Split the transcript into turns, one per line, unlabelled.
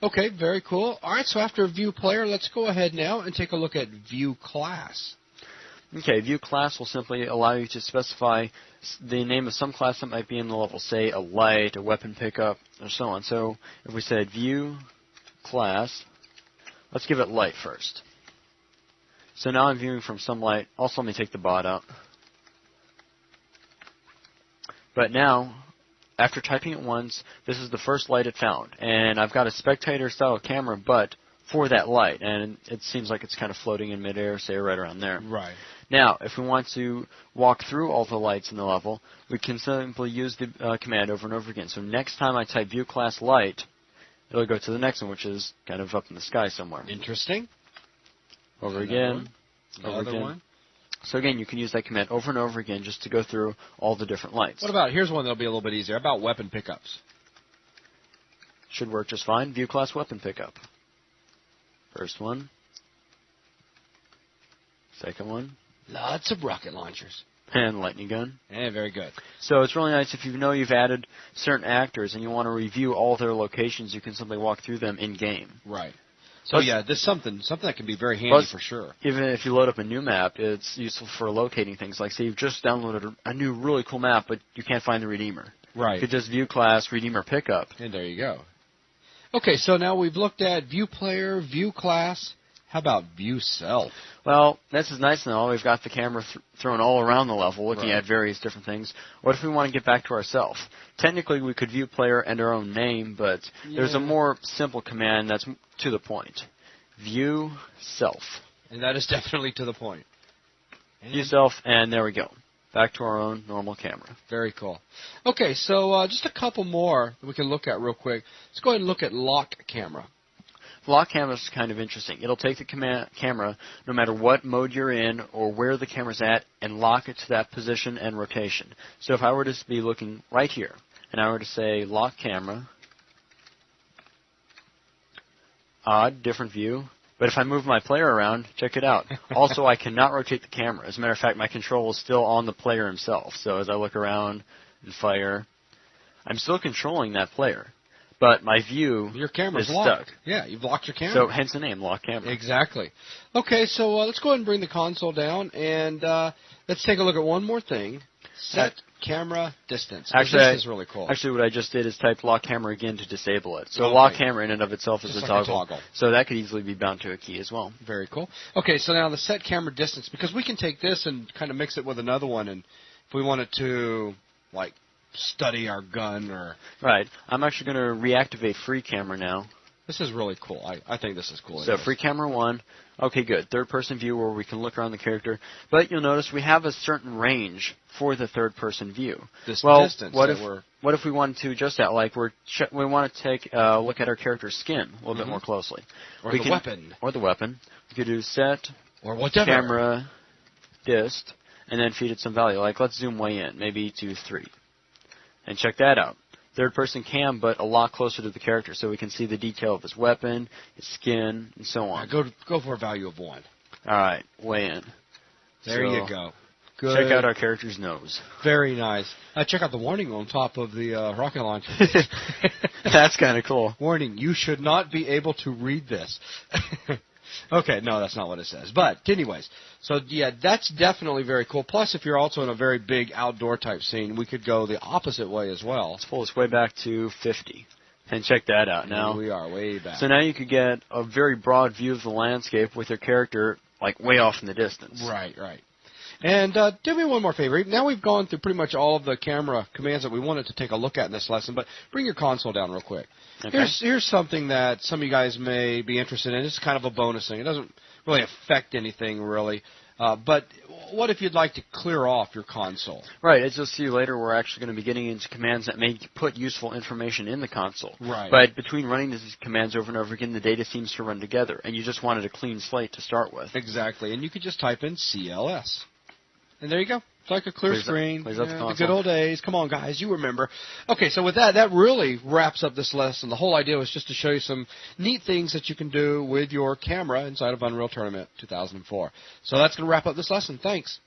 Okay, very cool. All right, so after View Player, let's go ahead now and take a look at View Class.
Okay, View Class will simply allow you to specify the name of some class that might be in the level, say a light, a weapon pickup, or so on. So if we said View Class, let's give it light first. So now I'm viewing from some light. Also, let me take the bot out. But now, after typing it once, this is the first light it found. And I've got a spectator-style camera, but for that light. And it seems like it's kind of floating in midair, say right around there.
Right.
Now, if we want to walk through all the lights in the level, we can simply use the command over and over again. So next time I type View Class Light, it'll go to the next one, which is kind of up in the sky somewhere.
Interesting.
Over again. Over again.
One.
So again, you can use that command over and over again just to go through all the different lights.
What about, here's one that'll be a little bit easier. How about weapon pickups?
Should work just fine. View Class Weapon Pickup. First one. Second one.
Lots of rocket launchers.
And lightning gun.
Yeah, very good.
So it's really nice if you know you've added certain actors and you want to review all their locations, you can simply walk through them in-game.
Right. So yeah, there's something that can be very handy for sure.
Even if you load up a new map, it's useful for locating things. Like, say you've just downloaded a new really cool map, but you can't find the Redeemer.
Right.
You could just View Class, Redeemer Pickup.
And there you go. Okay, so now we've looked at View Player, View Class. How about View Self?
Well, this is nice and all. We've got the camera thrown all around the level, looking at various different things. What if we want to get back to ourself? Technically, we could View Player and our own name, but there's a more simple command that's to the point. View Self.
And that is definitely to the point.
View Self, and there we go. Back to our own normal camera.
Very cool. Okay, so just a couple more that we can look at real quick. Let's go ahead and look at Lock Camera.
Lock camera is kind of interesting. It'll take the camera, no matter what mode you're in or where the camera's at, and lock it to that position and rotation. So if I were to be looking right here, and I were to say Lock Camera, odd, different view, but if I move my player around, check it out. Also, I cannot rotate the camera. As a matter of fact, my control is still on the player himself. So as I look around and fire, I'm still controlling that player. But my view is stuck.
Yeah, you've locked your camera.
So hence the name, Lock Camera.
Exactly. Okay, so let's go ahead and bring the console down, and let's take a look at one more thing. Set camera distance.
Actually,
this is really cool.
Actually, what I just did is type Lock Camera again to disable it. So Lock Camera in and of itself is a toggle. So that could easily be bound to a key as well.
Very cool. Okay, so now the set camera distance, because we can take this and kind of mix it with another one, and if we wanted to, like, study our gun or...
Right. I'm actually going to reactivate free camera now.
This is really cool. I think this is cool.
So free camera 1. Okay, good. Third-person view where we can look around the character. But you'll notice we have a certain range for the third-person view.
This distance.
What if we wanted to adjust that? Like we want to take a look at our character's skin a little bit more closely.
Or the weapon.
Or the weapon. We could do set
or whatever.
Camera dist and then feed it some value. Like let's zoom way in, maybe to 3. And check that out. Third-person cam, but a lot closer to the character, so we can see the detail of his weapon, his skin, and so on.
Go for a value of 1.
All right, way in.
There you go. Good.
Check out our character's nose.
Very nice. Check out the warning on top of the rocket launcher.
That's kind of cool.
Warning, you should not be able to read this. Okay, no, that's not what it says. But anyways, so yeah, that's definitely very cool. Plus, if you're also in a very big outdoor type scene, we could go the opposite way as well.
Let's pull this way back to 50. And check that out now.
Here we are, way back.
So now you could get a very broad view of the landscape with your character like way off in the distance.
Right, right. And do me one more favor. Now we've gone through pretty much all of the camera commands that we wanted to take a look at in this lesson, but bring your console down real quick. Okay. Here's something that some of you guys may be interested in. It's kind of a bonus thing. It doesn't really affect anything, really. But what if you'd like to clear off your console?
Right. As you'll see later, we're actually going to be getting into commands that may put useful information in the console.
Right.
But between running these commands over and over again, the data seems to run together, and you just wanted a clean slate to start with.
Exactly. And you could just type in CLS. And there you go. It's like a clear screen.
The
good old days. Come on, guys. You remember. Okay, so with that really wraps up this lesson. The whole idea was just to show you some neat things that you can do with your camera inside of Unreal Tournament 2004. So that's going to wrap up this lesson. Thanks.